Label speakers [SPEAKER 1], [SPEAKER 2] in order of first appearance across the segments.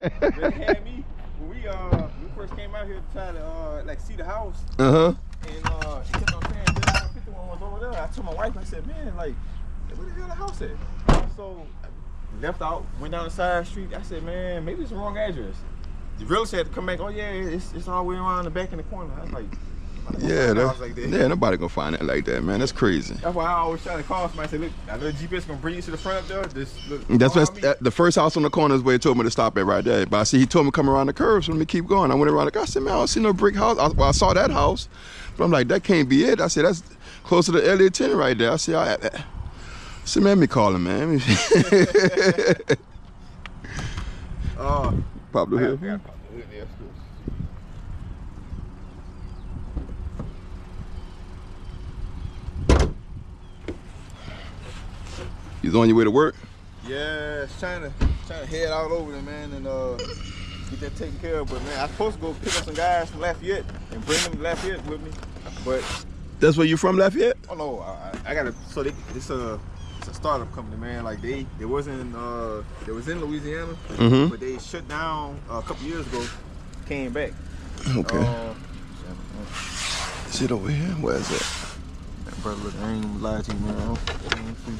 [SPEAKER 1] They had me when we first came out here to try to like see the house.
[SPEAKER 2] Uh-huh.
[SPEAKER 1] And he kept on saying that 51 was over there. I told my wife, I said, man, like, where the hell the house at? So left out, went down the side street. I said, man, maybe it's the wrong address. The realtor had to come back. Oh yeah, it's all the way around the back in the corner. I was like,
[SPEAKER 2] yeah, nobody gonna find it like that, man. That's crazy.
[SPEAKER 1] That's why I always try to call somebody. I say, look, I know the GPS gonna bring you to the front up there.
[SPEAKER 2] That's the first house on the corner is where he told me to stop at right there. But I see he told me to come around the curve, so let me keep going. I went around the curve. I said, man, I don't see no brick house. I saw that house, but I'm like, that can't be it. I said, that's close to the Elliott 10 right there. I said, man, let me call him, man. Pablo Hill.
[SPEAKER 1] Yeah,
[SPEAKER 2] He's on your way to work?
[SPEAKER 1] yeah, it's trying to head out over there, man, and get that taken care of. But man, I was supposed to go pick up some guys from Lafayette and bring them to Lafayette with me. But
[SPEAKER 2] that's where you from, Lafayette?
[SPEAKER 1] oh no, I got to. So it's a startup company, man. Like they was in Louisiana, but they shut down a couple years ago. Came back.
[SPEAKER 2] Okay. Is it over here? Where is it?
[SPEAKER 1] That brother, look, I ain't even lie to you, man. I don't see.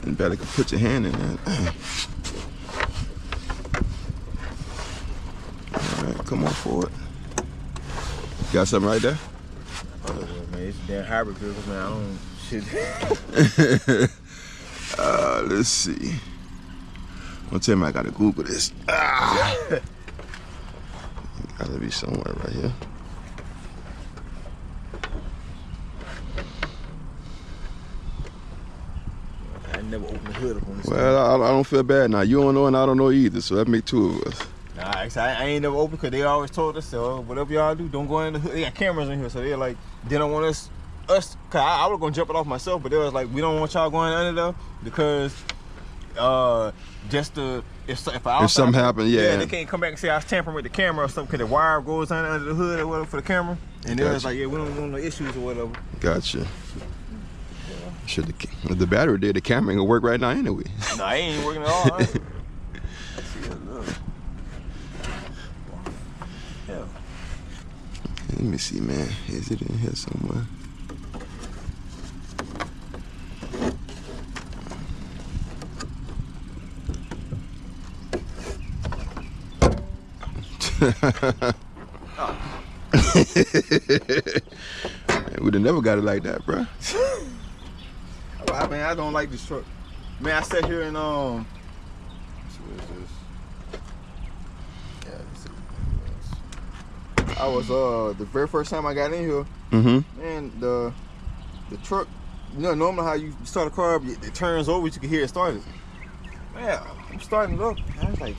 [SPEAKER 2] You better put your hand in there. All right, come on forward. Got something right there?
[SPEAKER 1] Oh, man, it's damn hybrid vehicles, man. I don't shit.
[SPEAKER 2] Let's see. Don't tell me I gotta Google this. Gotta be somewhere right here.
[SPEAKER 1] I never opened the hood up on this.
[SPEAKER 2] Well, I don't feel bad now. You don't know and I don't know either, so that make two of us.
[SPEAKER 1] Nah, I ain't never opened because they always told us, so whatever y'all do, don't go in the hood. They got cameras in here, so they're like, they don't want us, cause I was gonna jump it off myself, but they was like, we don't want y'all going under there because if
[SPEAKER 2] something happens, yeah,
[SPEAKER 1] they can't come back and say I was tampering with the camera or something because the wire goes under the hood or whatever for the camera, and they was like, yeah, we don't want no issues or whatever.
[SPEAKER 2] Gotcha. Should the battery did, the camera ain't gonna work right now anyway.
[SPEAKER 1] Nah, it ain't working at all. Huh?
[SPEAKER 2] Let me see, man. Is it in here somewhere? We'd have never got it like that, bro.
[SPEAKER 1] I mean, I don't like this truck. Man, I sat here and what is this? I was the very first time I got in here, and the truck, you know, normally how you start a car, it turns over, you can hear it started. Man, I'm starting it up. I was like,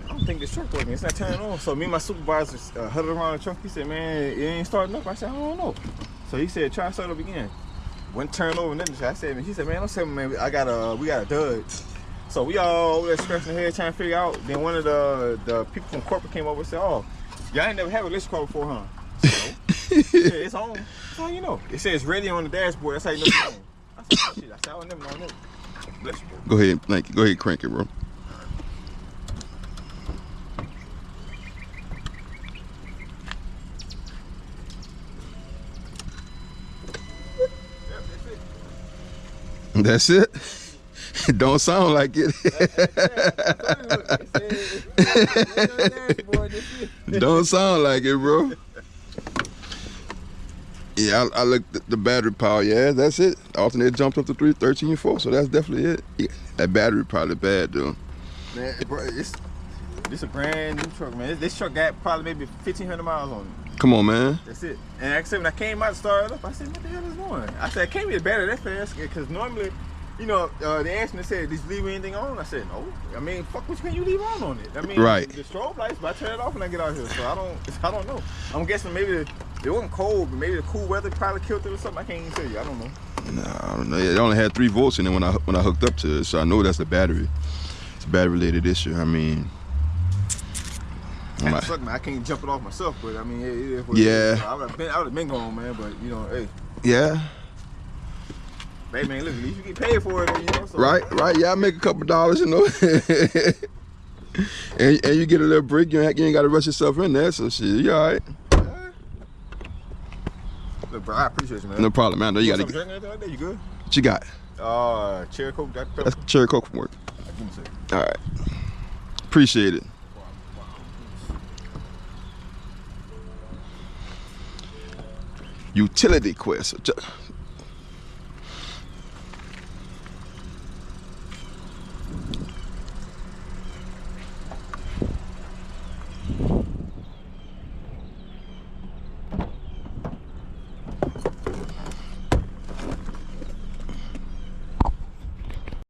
[SPEAKER 1] I don't think this truck working. It's not turning on. So me and my supervisor huddled around the truck. He said, man, it ain't starting up. I said, I don't know. So he said, try to start up again. Went turn over, nothing. I said, he said, man, don't tell me, man, we got a dud. So we all over there scratching the head trying to figure out. Then one of the people from corporate came over and said, oh, y'all ain't never had a electric car before, huh? So, said, it's on. That's how you know. It says ready on the dashboard. That's how you know it's on. I said, oh, shit. I said, I would never know that. Bless you, bro.
[SPEAKER 2] Go ahead, thank you. Go ahead, crank it, bro. That's it? It don't sound like it. Don't sound like it, bro. Yeah, I looked at the battery power. Yeah, that's it. Alternate jumped up to 13.4, so that's definitely it. Yeah, that battery probably bad, though.
[SPEAKER 1] Man, bro, this a brand new truck, man. This truck got probably maybe 1,500 miles on it.
[SPEAKER 2] Come on, man.
[SPEAKER 1] That's it. And like I said, when I came out to start it up, I said, what the hell is going? I said, I can't be a battery that fast, because normally, you know, they asked me, they said, did you leave anything on? I said, no. I mean, fuck, what can you leave on it? I mean,
[SPEAKER 2] right.
[SPEAKER 1] The strobe lights, but I turn it off when I get out here, so I don't know. I'm guessing maybe it wasn't cold, but maybe the cool weather probably killed it or something. I can't even tell you. I don't know.
[SPEAKER 2] Nah, I don't know. It only had 3 volts in it when I hooked up to it, so I know that's the battery. It's a battery-related issue. I mean,
[SPEAKER 1] I can't jump it off myself, but I mean, it is what
[SPEAKER 2] yeah.
[SPEAKER 1] It is. I would have been gone, man. But you know, hey.
[SPEAKER 2] Yeah.
[SPEAKER 1] Hey man, look, at least you get paid for it, you know. So.
[SPEAKER 2] Right. Yeah, I make a couple dollars, you know. and you get a little break. You ain't got to rush yourself in there. So shit, you all right.
[SPEAKER 1] Look, bro, I appreciate you, man.
[SPEAKER 2] No problem, man. I know you got to.
[SPEAKER 1] Drink anything like that? You good?
[SPEAKER 2] What you got?
[SPEAKER 1] Cherry Coke.
[SPEAKER 2] That's cherry Coke from work.
[SPEAKER 1] Give me a second.
[SPEAKER 2] All right. Appreciate it. Utility quest.